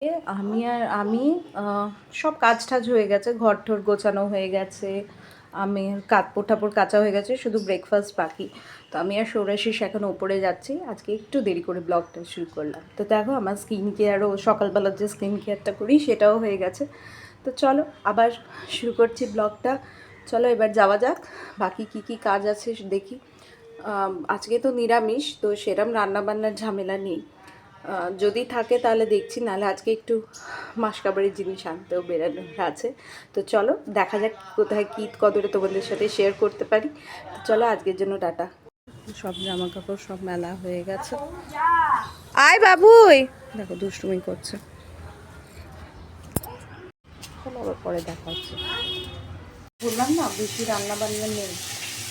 আমি সব কাজ টাজ হয়ে গেছে, ঘর ঠর গোছানো হয়ে গেছে, আমি কাপড় টাপড় কাচা হয়ে গেছে, শুধু ব্রেকফাস্ট বাকি। তো আমি আর সৌরাশিস এখন ওপরে যাচ্ছি। আজকে একটু দেরি করে ব্লগটা শুরু করলাম। তো দেখো আমার স্কিন কেয়ারও, সকালবেলার যে স্কিন কেয়ারটা করি সেটাও হয়ে গেছে। তো চলো আবার শুরু করছি ব্লগটা। চলো এবার যাওয়া যাক, বাকি কি কাজ আছে দেখি। আজকে তো নিরামিষ, তো সেরম রান্নাবান্নার ঝামেলা নেই। যদি থাকে তাহলে দেখছি, নাহলে আজকে একটু মাসকাবাড়ির জিনিস আনতেও বেরানোর আছে। তো চলো দেখা যাক কোথায় কী কদরে তোমাদের সাথে শেয়ার করতে পারি। তো চলো আজকের জন্য টাটা। সব জামা কাপড় সব মেলা হয়ে গেছে। আয় বাবুই, দেখো দুষ্টুমি করছে। চলো আবার পরে দেখা হচ্ছে। বললাম না বেশি রান্না বান্না নেই,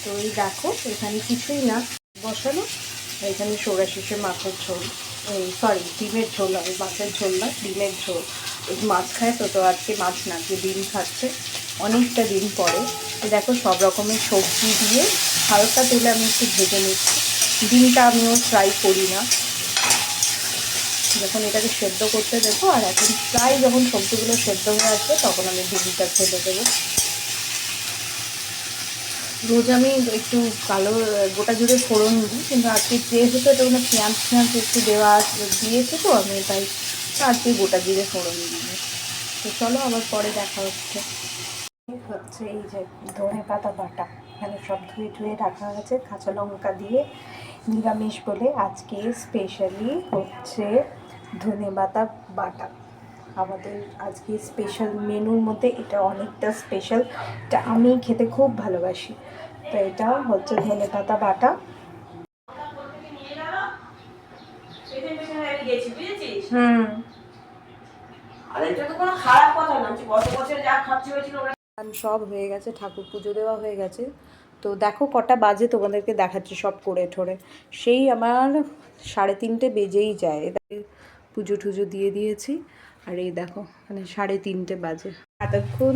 তো এই দেখো এখানে কিছুই না বসানো। এখানে সৌরাশিসে মাছের ঝোল, এই সরি ডিমের ঝোল, হবে মাছের ঝোল না ডিমের ঝোল। ওই মাছ খায় তো আজকে মাছ না, যে ডিম খাচ্ছে অনেকটা দিন পরে। দেখো সব রকমের সবজি দিয়ে হালকা তেলে আমি একটু ভেজে নিচ্ছি। ডিমটা আমিও ফ্রাই করি না, যখন এটাকে সেদ্ধ করতে দেবো আর এখন প্রায় যখন সবজিগুলো সেদ্ধ হয়ে আসবে তখন আমি ডিমটা ফেলে দেবো। রোজ আমি একটু কালো গোটা জিরে ফোড়ন দিই, কিন্তু আজকে যেহেতু এটা কোনো পেঁয়াজ একটু দেওয়া দিয়েছে তো আমি তাই আজকে গোটা জিরে ফোড়ন দিই। তো চলো আবার পরে দেখা হচ্ছে। হচ্ছে এই যে ধনে পাতা বাটা, এখানে সব ধুয়ে ধুয়ে রাখা আছে কাঁচা লঙ্কা দিয়ে। নিরামিষ বলে আজকে স্পেশালি হচ্ছে ধনে পাতা বাটা। আমাদের আজকে স্পেশাল মেনুর মধ্যে এটা অনেকটা স্পেশাল, এটা আমি খেতে খুব ভালোবাসি। তো এটা হচ্ছে ধনে পাতা বাটা। হুম, সব হয়ে গেছে, ঠাকুর পুজো দেওয়া হয়ে গেছে। তো দেখো কটা বাজে তোমাদেরকে দেখাচ্ছি সব করে ঠোরে। সেই আমার 3:30 বেজেই যায়। পুজো টুজো দিয়ে দিয়েছি, আর এই দেখো মানে 3:30 বাজে। এতক্ষণ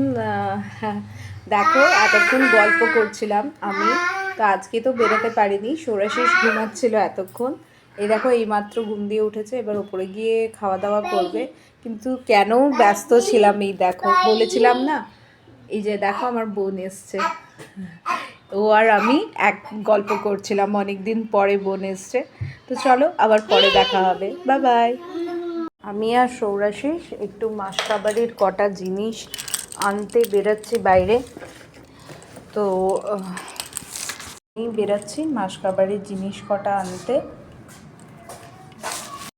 দেখো এতক্ষণ গল্প করছিলাম আমি। তো আজকে তো বেরোতে পারিনি, সৌরাশিস ঘুমাচ্ছিল এতক্ষণ। এই দেখো এইমাত্র ঘুম দিয়ে উঠেছে, এবার ওপরে গিয়ে খাওয়া দাওয়া করবে। কিন্তু কেন ব্যস্ত ছিলাম, এই দেখো বলেছিলাম না, এই যে দেখো আমার বোন এসছে, ও আর আমি এক গল্প করছিলাম, অনেক দিন পরে বোন এসছে। তো চলো আবার পরে দেখা হবে, বাই বাই। আমি আর সৌরাশিস একটু মাসকাবাড়ির কটা জিনিস আনতে বেরোচ্ছি বাইরে। তো আমি বেরোচ্ছি মাসকাবাড়ির জিনিস কটা আনতে।